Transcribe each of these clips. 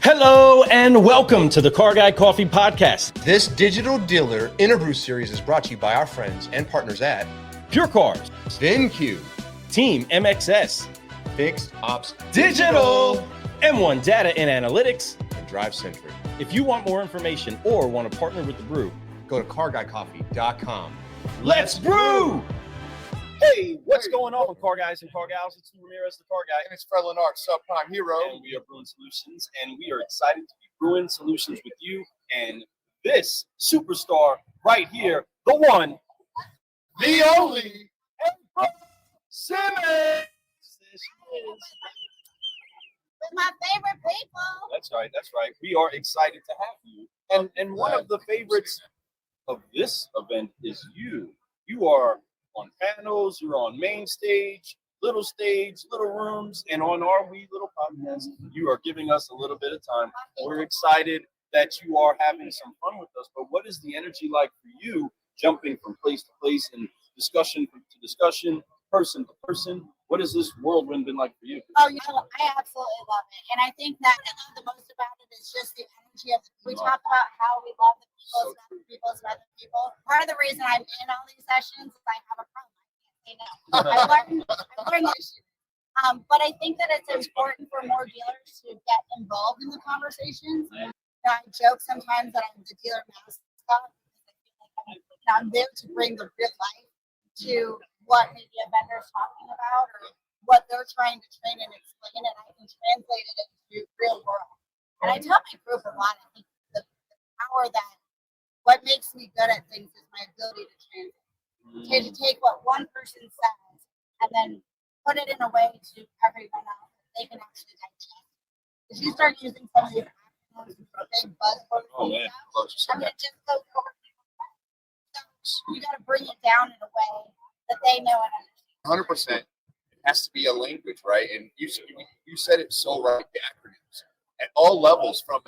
Hello and welcome to the Car Guy Coffee Podcast. This Digital Dealer Interbrew series is brought to you by our friends and partners at Pure Cars, VinQ, Team MXS, Fixed Ops Digital, M1 Data and Analytics, and Drive Centric. If you want more information or want to partner with the Brew, Go to carguycoffee.com. let's brew! Hey, what's going on, Car Guys and Car Gals? It's Ramirez, the Car Guy. And it's Fred Lennart, Subprime Hero. And we are Brewing Solutions, and we are excited to be brewing solutions with you and this superstar right here, the one, The only April Simmons. There she is. With my favorite people. That's right. That's right. We are excited to have you. And one of the favorites of this event is you. You are on panels, you're on main stage, little rooms, and on our wee little podcast, you are giving us a little bit of time. We're excited that you are having some fun with us, but what is the energy like for you jumping from place to place and discussion to discussion, person to person? What has this whirlwind been like for you? Oh, you know, I absolutely love it. And I think that I love the most about it is just the energy of we talk about how we love the people, it's about the people. Part of the reason I'm in all these sessions is I have a problem. I can't say no. I learned this shit. But I think that it's important for more dealers to get involved in the conversations. You know, I joke sometimes that I'm the dealer mascot because I feel like I'm there to bring the real life to what maybe a vendor's talking about or what they're trying to train and explain, and I can translate it into real world. And I tell my group a lot. I think the power that what makes me good at things is my ability to translate. To take what one person says and then put it in a way to everyone else that they can actually digest. If you start using some of these acronyms and big buzzwords, it just goes over people's heads. So you got to bring it down in a way that they know and understand. 100%. It has to be a language, right? And you said it so right. The acronyms at all levels, from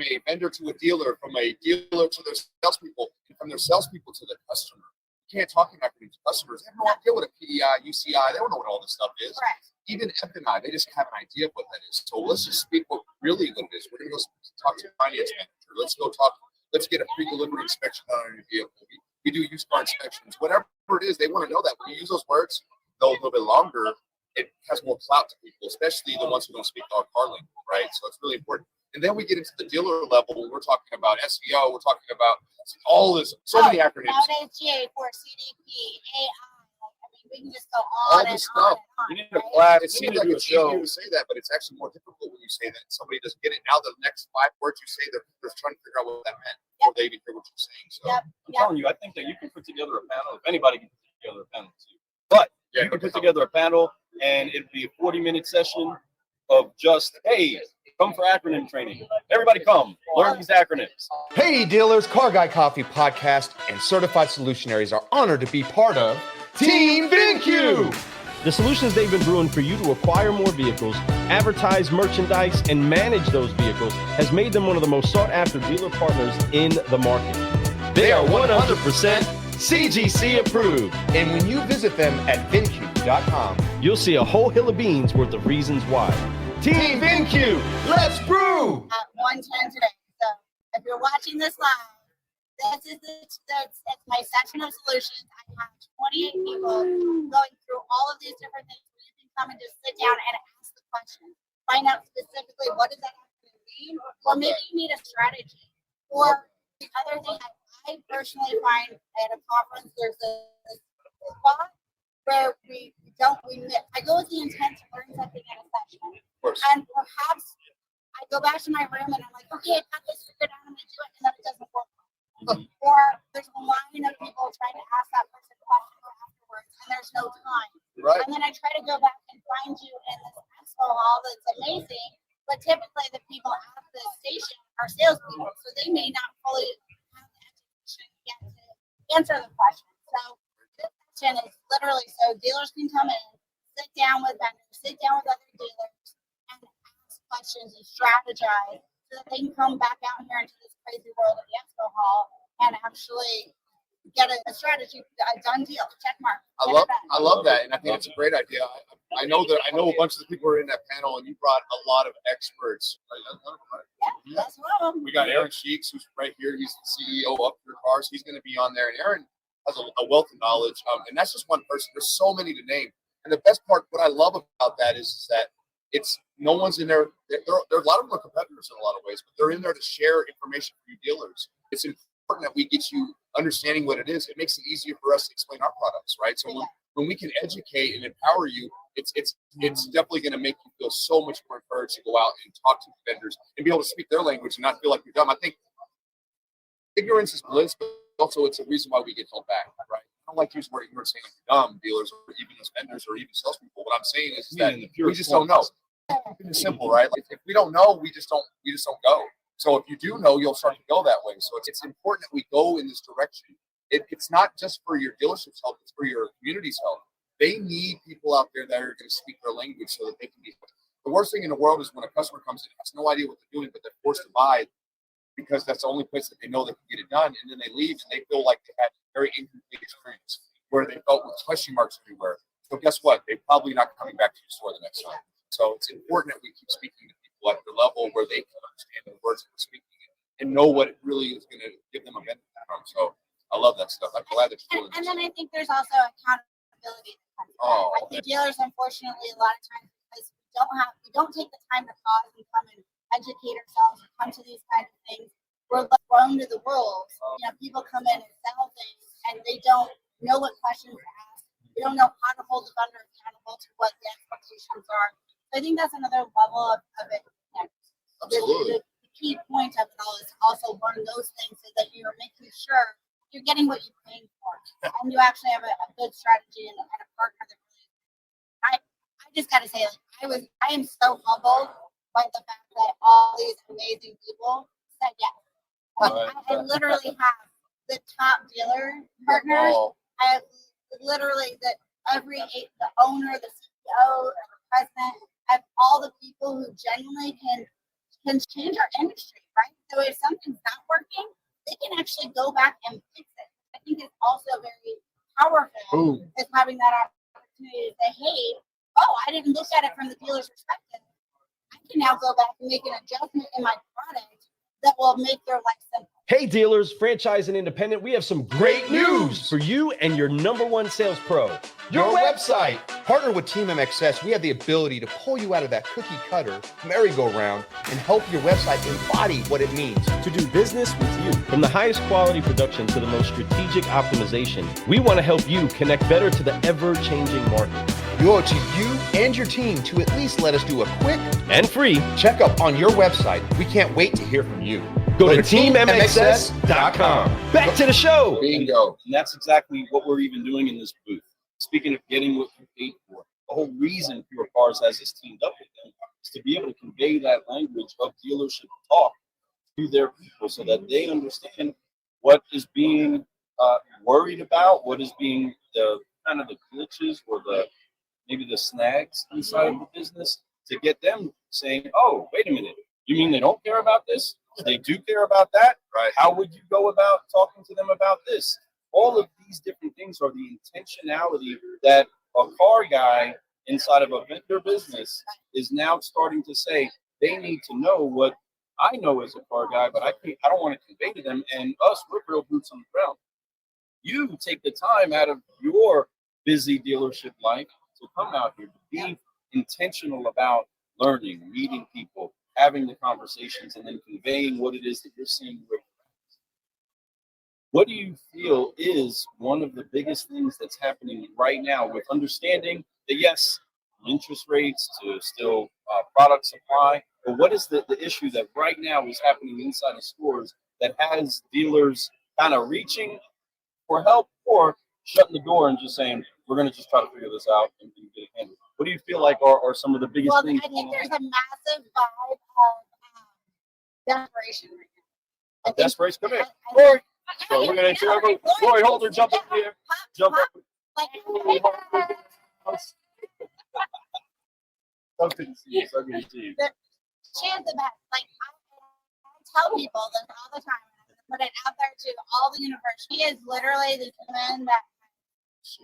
a vendor to a dealer, from a dealer to their salespeople, and from their salespeople to their customer. You can't talk in acronyms to customers. They have no idea what a PEI, UCI. They don't know what all this stuff is. Correct. Even F&I, they just have an idea of what that is. So let's just speak what really what it is. We're going to go talk to the finance manager. Let's get a pre-delivery inspection on your vehicle. We do used car inspections, whatever it is, they want to know that. When you use those words, though a little bit longer, it has more clout to people, especially the ones who don't speak our car lingo, right? So it's really important. And then we get into the dealer level when we're talking about SEO, we're talking about all this, so many acronyms. LHGA for CDP, AI. I mean, we can just go on and this on stuff. and on. You need a class. It seems like it's easier to say that, but it's actually more difficult when you say that. Somebody doesn't get it. Now the next 5 words you say, they're trying to figure out what that meant. Or they even hear what you're saying. So I'm telling you, I think that you can put together a panel. If anybody can put together a panel, too. But you can put together a panel, and it'd be a 40-minute session of just, hey, come for acronym training. Everybody come, learn these acronyms. Hey dealers, Car Guy Coffee Podcast and Certified Solutionaries are honored to be part of Team VinQ. The solutions they've been brewing for you to acquire more vehicles, advertise merchandise, and manage those vehicles has made them one of the most sought-after dealer partners in the market. They are 100% CGC approved. And when you visit them at VinQ.com, You'll see a whole hill of beans worth of reasons why. Team VinQ, let's brew! At 1:10 today. So if you're watching this live, that's my section of solutions. I have 28 people going through all of these different things where you can come and just sit down and ask the question. Find out specifically what does that actually mean, or maybe you need a strategy. Or the other thing I personally find at a conference, there's a spot where I go with the intent to learn something in a session. And perhaps I go back to my room and I'm like, okay, I got this figured out, I'm going to do it, and then it doesn't work. Or there's a line of people trying to ask that person a question afterwards, and there's no time. Right. And then I try to go back and find you in this expo hall that's amazing, but typically the people at the station are salespeople, so they may not fully have the education yet to answer the question. So this session is literally so dealers can come in, sit down with vendors, sit down with other dealers, and ask questions and strategize so that they can come back out here into this crazy world of the expo hall and actually get a strategy, a done deal, check mark. I love that, and I think it's a great idea. I know a bunch of the people who are in that panel, and you brought a lot of experts. Yeah, that's one of them. We got Aaron Sheeks, who's right here. He's the CEO of Upshift Cars. He's going to be on there, and Aaron has a wealth of knowledge. And that's just one person. There's so many to name. And the best part, what I love about that is that it's no one's in there. There are a lot of them are competitors in a lot of ways, but they're in there to share information for you dealers. It's important that we get you understanding what it is. It makes it easier for us to explain our products, right? So when we can educate and empower you, it's definitely going to make you feel so much more encouraged to go out and talk to vendors and be able to speak their language and not feel like you're dumb. I think ignorance is bliss, but also it's a reason why we get held back, right? I don't like to use the word ignorance saying like dumb dealers or even as vendors or even salespeople. What I'm saying is that we just don't know. It's simple, right? Like if we don't know, we just don't go. So if you do know, you'll start to go that way. So it's important that we go in this direction. It's not just for your dealership's health, it's for your community's health. They need people out there that are going to speak their language so that they can be. The worst thing in the world is when a customer comes in, has no idea what they're doing, but they're forced to buy because that's the only place that they know they can get it done. And then they leave and they feel like they had a very incomplete experience where they felt with question marks everywhere. So guess what? They're probably not coming back to your store the next time. So it's important that we keep speaking to people at the level where they can understand the words that we're speaking and know what it really is going to give them a benefit from. So I love that stuff. I'm glad that you're doing And this. then I think there's also accountability. I think dealers, unfortunately, a lot of times because we don't take the time to pause and come and educate ourselves and come to these kinds of things. We're thrown to the wolves. You know, people come in and sell things and they don't know what questions to ask. They don't know how to hold the vendor accountable to what the expectations are. So I think that's another level of it. Absolutely. The key point of it all is also learn those things so that you're making sure you're getting what you're paying for, and you actually have a good strategy and a partner that really. I just got to say, like I am so humbled by the fact that all these amazing people said yes. I literally have the top dealer partners. I have literally the owner, the CEO, the president. I have all the people who genuinely can change our industry, right? So if something's not working, they can actually go back and fix it. I think it's also very powerful is having that opportunity to say, hey, I didn't look at it from the dealer's perspective. I can now go back and make an adjustment in my product that will make their life simple. Hey dealers, franchise and independent, we have some great news for you and your #1 sales pro. Your website. Partner with Team MXS, we have the ability to pull you out of that cookie cutter merry-go-round and help your website embody what it means To do business with you. From the highest quality production to the most strategic optimization, we want to help you connect better to the ever-changing market. We owe it to you and your team to at least let us do a quick And free. checkup on your website. We can't wait to hear from you. Go to teammxs.com. Back to the show. Bingo. And that's exactly what we're even doing in this booth. Speaking of getting what you paid for, the whole reason Pure Cars has us teamed up with them is to be able to convey that language of dealership talk to their people so that they understand what is being worried about, what is being the kind of the glitches or maybe the snags inside of the business, to get them saying, oh, wait a minute, you mean they don't care about this? They do care about that? Right. How would you go about talking to them about this? All of these different things are the intentionality that a car guy inside of a vendor business is now starting to say they need to know what I know as a car guy, but I don't want to convey to them. And us, we're real boots on the ground. You take the time out of your busy dealership life to come out here to be intentional about learning, meeting people, having the conversations, and then conveying what it is that you're seeing with. What do you feel is one of the biggest things that's happening right now with understanding that, yes, interest rates to still product supply, but what is the issue that right now is happening inside of stores that has dealers kind of reaching for help or shutting the door and just saying, we're going to just try to figure this out and get it handled? What do you feel like are some of the biggest things? I think there's a massive vibe of desperation right now. Desperation, come here. Lori. So we're going to have Lori Holder jump up here. Jump up. Like, So good to see you. So good to see you. she is the best. Like, I tell people this all the time. put it out there to all the universe. She is literally the human that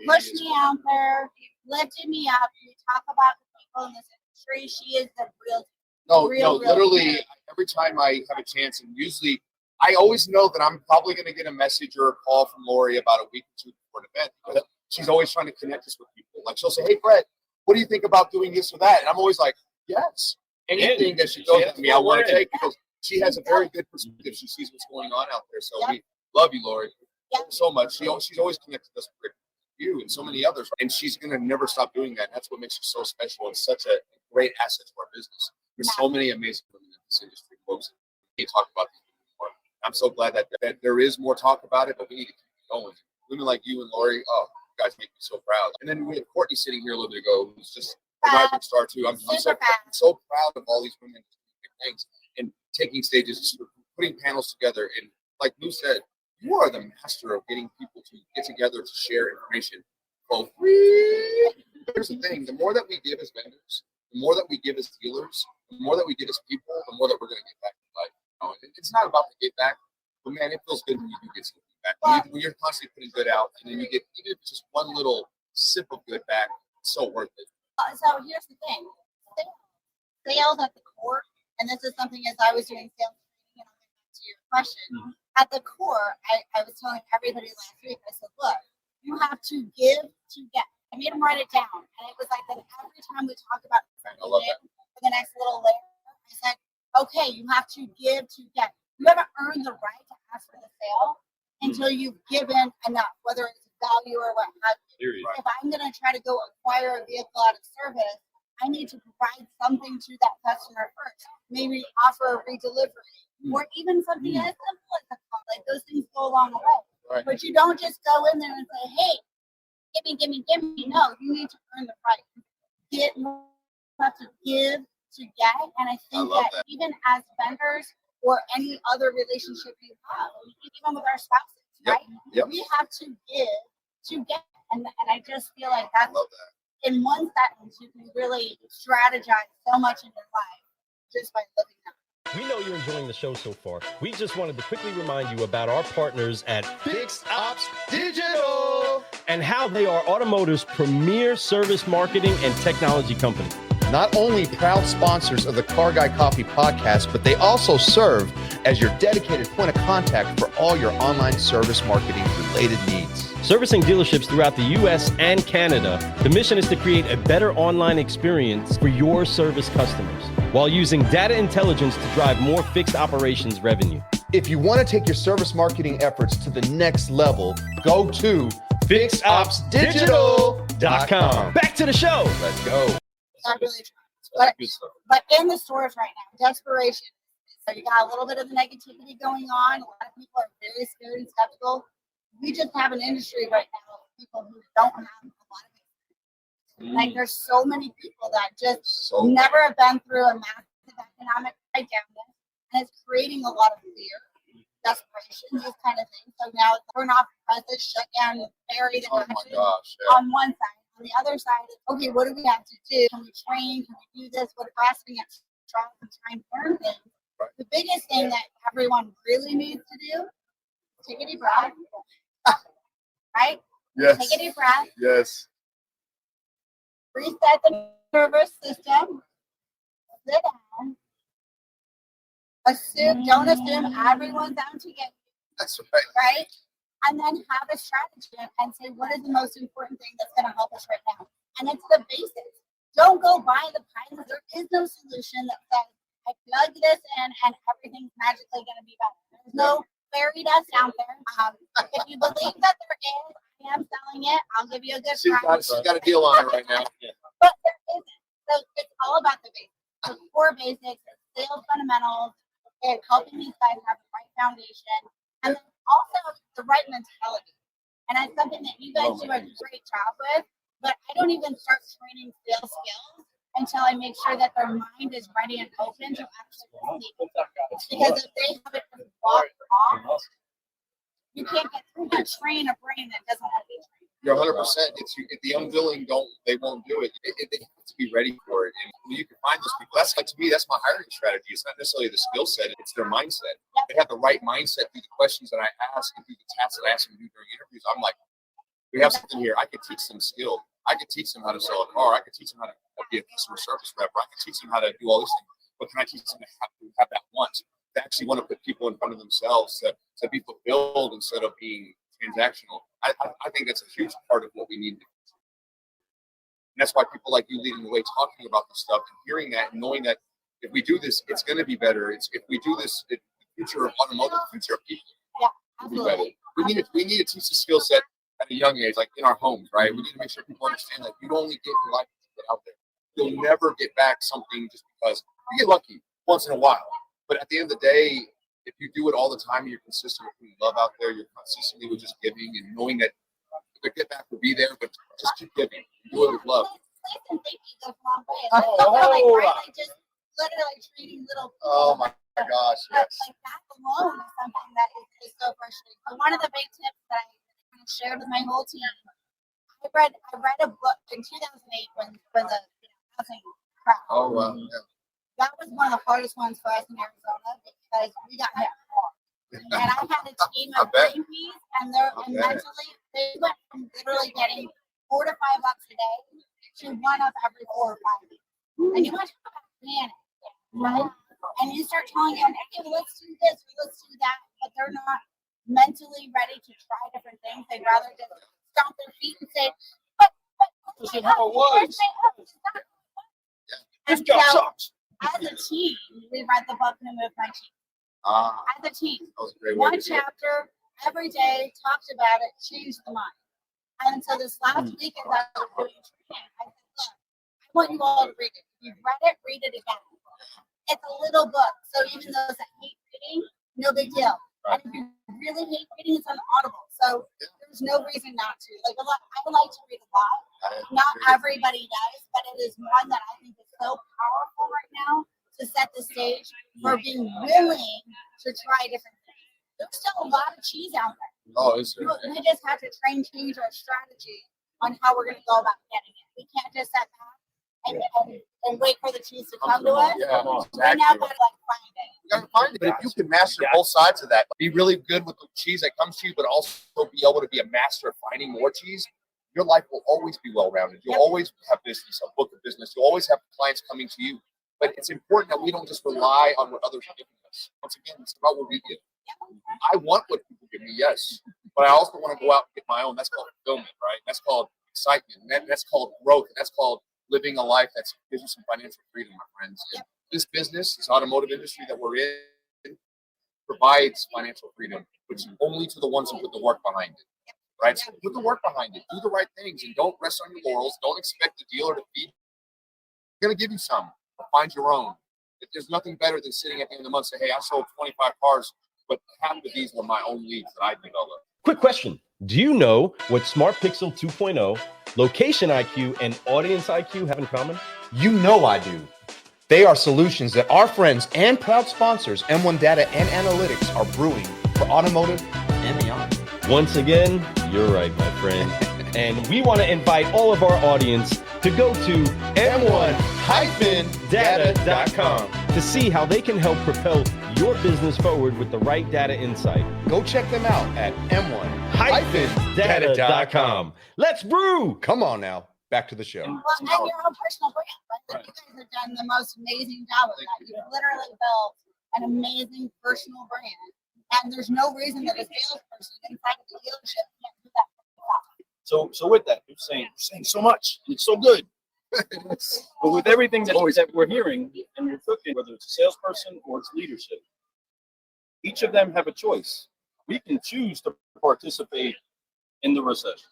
pushed me out there, lifted me up. We talk about the people in this industry. She is the real. No, literally every time I have a chance, and usually I always know that I'm probably going to get a message or a call from Lori about a week or two before an event, because she's always trying to connect us with people. Like she'll say, "Hey, Brett, what do you think about doing this or that?" And I'm always like, "Yes, anything that she goes to me, I want to take," because she has a very good perspective. She sees what's going on out there. So we love you, Lori, so much. She's always connected us with you and so many others, and she's going to never stop doing that. And that's what makes her so special and such a great asset to our business. There's so many amazing women in this industry, folks. We talk about these more. I'm so glad that there is more talk about it, but we need to keep going. Women like you and Lori, oh, you guys make me so proud. And then we had Courtney sitting here a little bit ago, who's just a rising star too. I'm so proud of all these women doing things and taking stages, putting panels together. And like Lou said, you are the master of getting people to get together to share information for free. Here's the thing: the more that we give as vendors, the more that we give as dealers, the more that we give as people, the more that we're going to get back in life. You know, it's not about the get back, but man, it feels good when you do get something back. When you're constantly putting good out, and then you get even if it's just one little sip of good back, it's so worth it. So here's the thing: sales at the core, and this is something as I was doing sales training, and I'll get back to your question. At the core, I was telling everybody last week, I said, look, you have to give to get. I made them write it down, and it was like that every time we talk about for the next little layer, I said, okay, you have to give to get. You haven't earned the right to ask for the sale until you've given enough, whether it's value or what have you. If I'm going to try to go acquire a vehicle out of service, I need to provide something to that customer first. Maybe offer a redelivery, or even something as simple as a call. Like those things go a long way. Right. But you don't just go in there and say, hey, give me. No, you need to earn the right. You have to give to get. And I think that even as vendors or any other relationship you have, even with our spouses, right? We have to give to get. And I just feel like that's in one sentence, you can really strategize so much in your life just by living that. We know you're enjoying the show so far. We just wanted to quickly remind you about our partners at Fixed Ops Digital and how they are automotive's premier service marketing and technology company. Not only proud sponsors of the Car Guy Coffee podcast, but they also serve as your dedicated point of contact for all your online service marketing related needs. Servicing dealerships throughout the U.S. and Canada, the mission is to create a better online experience for your service customers while using data intelligence to drive more fixed operations revenue. If you want to take your service marketing efforts to the next level, go to fixopsdigital.com. Back to the show. Let's go. Not really but in the stores right now, desperation. So you got a little bit of the negativity going on. A lot of people are very scared and skeptical. We just have an industry right now of people who don't have a lot of experience. Like there's so many people that just never have been through a massive economic breakdown, and it's creating a lot of fear, desperation, these kind of things. So now it's turn off prices, shut down, bury the action on one side. On the other side, okay, what do we have to do? Can we train? Can we do this? What last thing that's strong and try and learn things? The biggest thing that everyone really needs to do, take a deep breath. Right? Yes. Take a deep breath. Yes. Reset the nervous system. Sit down. Don't assume everyone's out to get you. That's right. Right? And then have a strategy and say, what is the most important thing that's going to help us right now? And it's the basics. Don't go buy the pilots. There is no solution that says, I plug this in and everything's magically going to be better. There's no fairy dust out there. If you believe that there is, I am selling it. I'll give you a good price. She's got a deal on it right now. But there isn't. So it's all about the basics. The core basics, the sales fundamentals, and helping these guys have the right foundation. And then also the right mentality. And that's something that you guys do a great job with, but I don't even start training sales skills until I make sure that their mind is ready and open to actually receive it. Because if they have it blocked off, you can't train a brain that doesn't want to be trained. You're 100%. It's the unwilling they won't do it. They have to be ready for it. And you can find those people. That's like, to me, that's my hiring strategy. It's not necessarily the skill set, it's their mindset. They have the right mindset through the questions that I ask and through the tasks that I ask them to do during interviews. I'm like, we have something here. I could teach them skill. I could teach them how to sell a car. I could teach them how to be a customer service rep. I could teach them how to do all these things. But can I teach them to have that want? To actually want to put people in front of themselves, to be fulfilled instead of being transactional. I think that's a huge part of what we need to do. And that's why people like you leading the way, talking about this stuff and hearing that and knowing that if we do this, it's going to be better. If we do this, the future of automotive, the future of people will be better. We need to teach the skill set at a young age, like in our homes, right? We need to make sure people understand that you only get your life to get out there. You'll never get back something just because you get lucky once in a while. But at the end of the day, if you do it all the time, you're consistent with putting love out there, you're consistently with just giving and knowing that the get back will be there, but just keep giving. Do it with love. Just literally treating little people. Oh my gosh, yes. Like that alone is something that is so frustrating. But one of the big tips that I kind of shared with my whole team, I read a book in 2008 when the housing crash. Oh wow. Yeah. That was one of the hardest ones for us in Arizona because we got hit hard. And I had a team of Greenpeace, and mentally they went from literally getting 4 to 5 bucks a day to 1 up every 4 or 5 weeks. And you want to talk about panic, right? And you start telling them, okay, let's do this, or let's do that, but they're not mentally ready to try different things. They'd rather just stomp their feet and say, but this is how it was. This job sucks. As a team, we read the book and moved my team. As a team, one chapter every day talked about it, changed the mind. And so this last week, as I was doing training, I said, look, I want you all to read it. If you've read it again. It's a little book, so even those that hate reading, no big deal. And if you really hate reading, it's on Audible, so there's no reason not to. Like I would like to read a lot. Not everybody does, but it is one that I think is so powerful right now to set the stage for being willing to try different things. There's still a lot of cheese out there. Oh, is there? We just have to change our strategy on how we're going to go about getting it. We can't just sit back and wait for the cheese to come to us. Yeah, We now got to find it. You gotta find it. But if you can master both sides of that, be really good with the cheese that comes to you, but also be able to be a master of finding more cheese, your life will always be well-rounded. You'll always have business, a book of business. You'll always have clients coming to you. But it's important that we don't just rely on what others are giving us. Once again, it's about what we give. I want what people give me, yes. But I also want to go out and get my own. That's called fulfillment, right? That's called excitement. That's called growth. And that's called living a life that gives you some financial freedom, my friends. And this business, this automotive industry that we're in, provides financial freedom, which only to the ones who put the work behind it. Right? So put the work behind it. Do the right things and don't rest on your laurels. Don't expect the dealer to feed. They're going to give you some. Find your own. There's nothing better than sitting at the end of the month and say, hey, I sold 25 cars, but half of these were my own leads that I developed. Quick question. Do you know what Smart Pixel 2.0, Location IQ, and Audience IQ have in common? You know I do. They are solutions that our friends and proud sponsors, M1 Data and Analytics, are brewing for automotive and beyond. Once again, you're right, my friend. And we want to invite all of our audience to go to m1-data.com to see how they can help propel your business forward with the right data insight. Go check them out at m1-data.com. Let's brew! Come on now, back to the show. Well, and your own personal brand, right? Like you guys have done the most amazing job with that. You've literally built an amazing personal brand. And there's no reason that a salesperson inside of the dealership can't do that. So with that, you're saying so much. And it's so good. But with everything that we're hearing and you're cooking, whether it's a salesperson or it's leadership, each of them have a choice. We can choose to participate in the recession,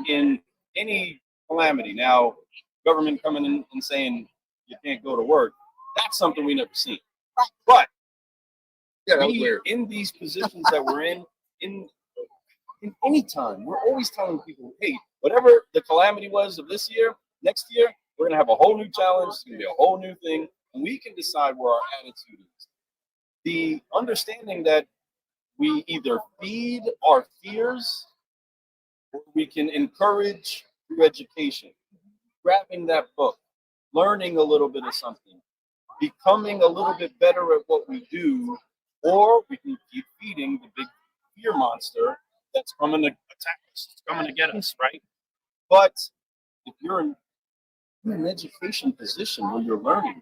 in any calamity. Now, government coming in and saying you can't go to work, that's something we never seen. But in these positions that we're in any time, we're always telling people, hey, whatever the calamity was of this year, next year, we're going to have a whole new challenge. It's going to be a whole new thing. And we can decide where our attitude is. The understanding that we either feed our fears or we can encourage through education, grabbing that book, learning a little bit of something, becoming a little bit better at what we do, or we can keep feeding the big fear monster that's coming to attack us, it's coming to get us, right? But if you're in an education position where you're learning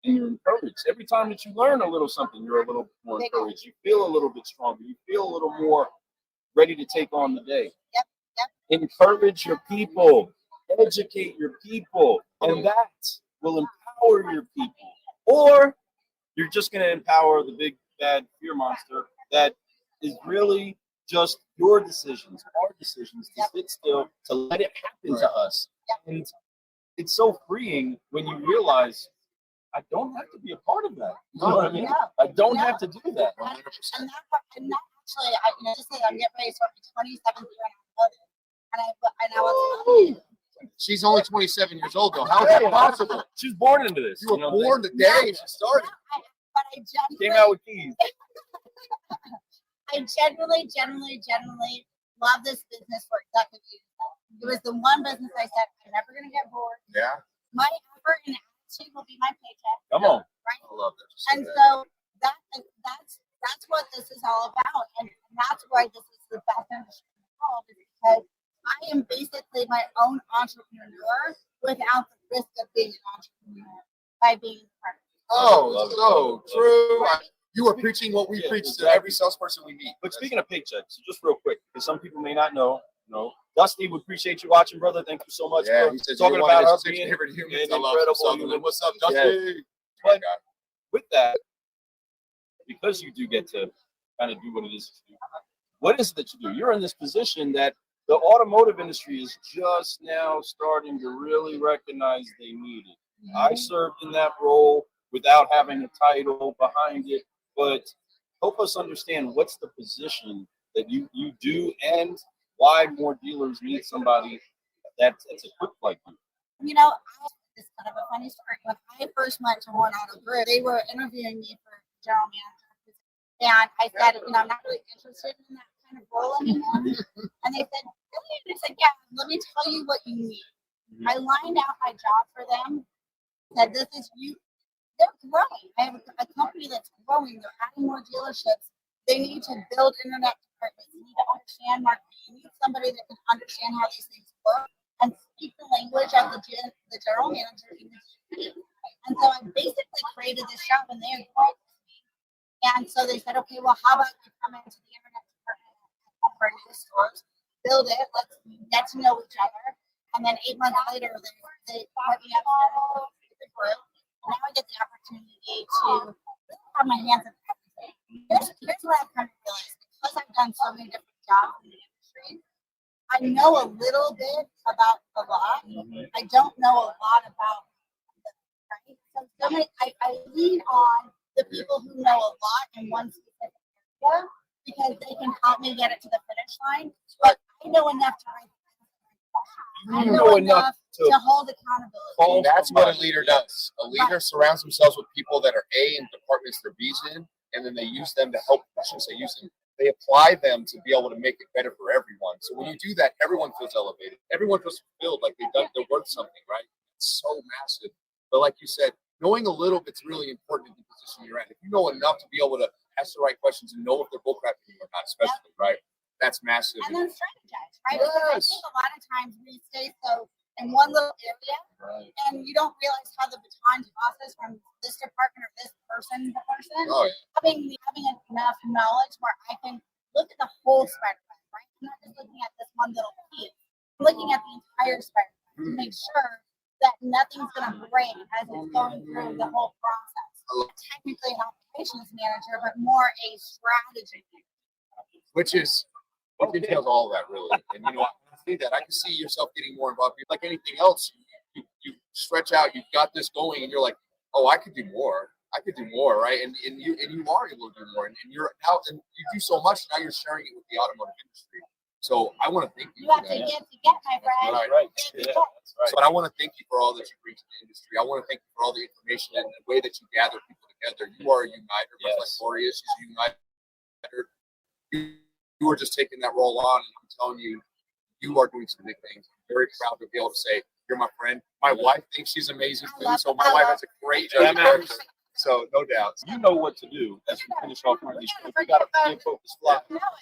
and you're encouraged, every time that you learn a little something, you're a little more encouraged. You feel a little bit stronger. You feel a little more ready to take on the day. Encourage your people, educate your people, and that will empower your people. Or you're just going to empower the big bad fear monster that is really just your decisions, our decisions, to sit still, to let it happen to us. And it's so freeing when you realize I don't have to be a part of that. You know what I mean? I don't have to do that. 100%. And that actually, just say I'm getting ready to start my 27th year in automotive. And I was She's only 27 years old, though. How is that possible? She was born into this. You were born the day she started. But I genuinely Came out with keys. I genuinely love this business for exactly what you said. It was the one business I said I'm never gonna get bored. Yeah. My effort and attitude will be my paycheck. Come on. Right? I love that. And so that's what this is all about, and that's why this is the best industry in the world, is because I am basically my own entrepreneur without the risk of being an entrepreneur by being part of it. Oh, so true. You are preaching what we preach to every salesperson we meet. But speaking of paychecks, just real quick, because some people may not know, Dusty, we appreciate you watching, brother. Thank you so much for he says talking about us being favorite humans. an I love incredible you. human. What's up, Dusty? Yeah. But with that, because you do get to kind of do what it is to do, what is it that you do? You're in this position that the automotive industry is just now starting to really recognize they need it. I served in that role without having a title behind it, but help us understand what's the position that you do and why more dealers need somebody that's equipped like you. It's kind of a funny story. When I first went to HORNE AUTO GROUP, they were interviewing me for general manager. And I said, I'm not really interested in that kind of role anymore. And they said, really? And I said, yeah, let me tell you what you need. I lined out my job for them, said, this is you. They're growing. I have a company that's growing. They're adding more dealerships. They need to build internet departments. They need to understand marketing. You need somebody that can understand how these things work and speak the language of the general manager in the GP. And so I basically created this shop, and they agreed with me. And so they said, okay, well, how about you come into the internet department at our new stores, build it, let's get to know each other. And then 8 months later, they put me up to the group. Now I get the opportunity to have my hands in everything. Here's what I've come to realize. Because I've done so many different jobs in the industry, I know a little bit about a lot. I don't know a lot about them, right? So I lean on the people who know a lot in one specific area because they can help me get it to the finish line. But I know enough to write. I know enough to hold accountability. And that's what a leader does. A leader surrounds themselves with people that are A in departments they're B's in, and then they use them to help. I shouldn't say use them. They apply them to be able to make it better for everyone. So when you do that, everyone feels elevated. Everyone feels fulfilled, like they're worth something, right? It's so massive. But like you said, knowing a little bit's really important in the position you're at. If you know enough to be able to ask the right questions and know if they're bullcrapping you or not, especially, right? That's massive. And then strategize, right? Because I think a lot of times we stay so in one little area, and you don't realize how the baton crosses from this department or this person to person. Oh, yeah. Having enough knowledge where I can look at the whole spectrum, right? I'm not just looking at this one little piece. I'm looking at the entire spectrum to make sure that nothing's going to break as it's going through the whole process. Technically an operations manager, but more a strategy manager. Which entails all of that, really. And I see that. I can see yourself getting more involved. Like anything else, you stretch out, you've got this going, and you're like, oh, I could do more. I could do more, right? And you are able to do more. And you're now, and you do so much, now you're sharing it with the automotive industry. So I want to thank you. You have to get, my friend. Right. Yeah. So I want to thank you for all that you bring to the industry. I want to thank you for all the information and the way that you gather people together. You are a uniter, much like Gloria is a uniter. You are just taking that role on, and I'm telling you, You are doing some big things. I'm very proud to be able to say you're my friend. My wife thinks she's amazing too. So my wife has a great judgment. So no doubt. You know what to do as we finish off one of these shows. We got to forget Focus Fly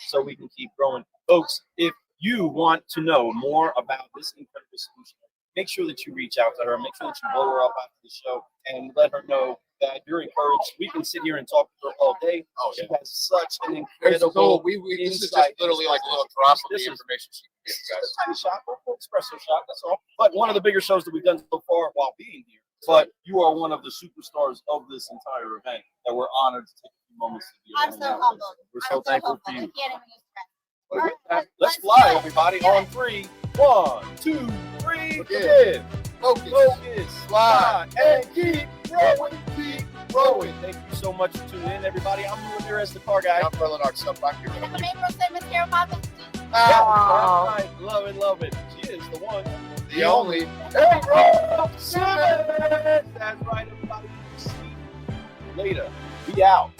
so we can keep growing. Folks, if you want to know more about this incredible solution, make sure that you reach out to her. Make sure that you blow her up after the show and let her know that you're encouraged. We can sit here and talk to her all day. Oh, She yeah. has such an There's incredible this is just insight. literally like a little drop of This the is- information she can get, It's guys. just a tiny shot, a little espresso shot, that's all. But one of the bigger shows that we've done so far while being here. But you are one of the superstars of this entire event that we're honored to take a few moments to be I'm around. so humbled. We're so thankful for I you. can't even express. But with that, Alright, let's do fly, it. everybody, Do on it. 3. 1, 2, 3. Again. Again. Focus. Focus, fly, and keep growing, keep growing. Thank you so much for tuning in, everybody. I'm Lou here as the car guy. I'm Berlin Arts. Back here. And I'm April Simmons here on my Yeah, that's right. Love it, love it. She is the one, The only. April Simmons. That's right, everybody. See you later. We out.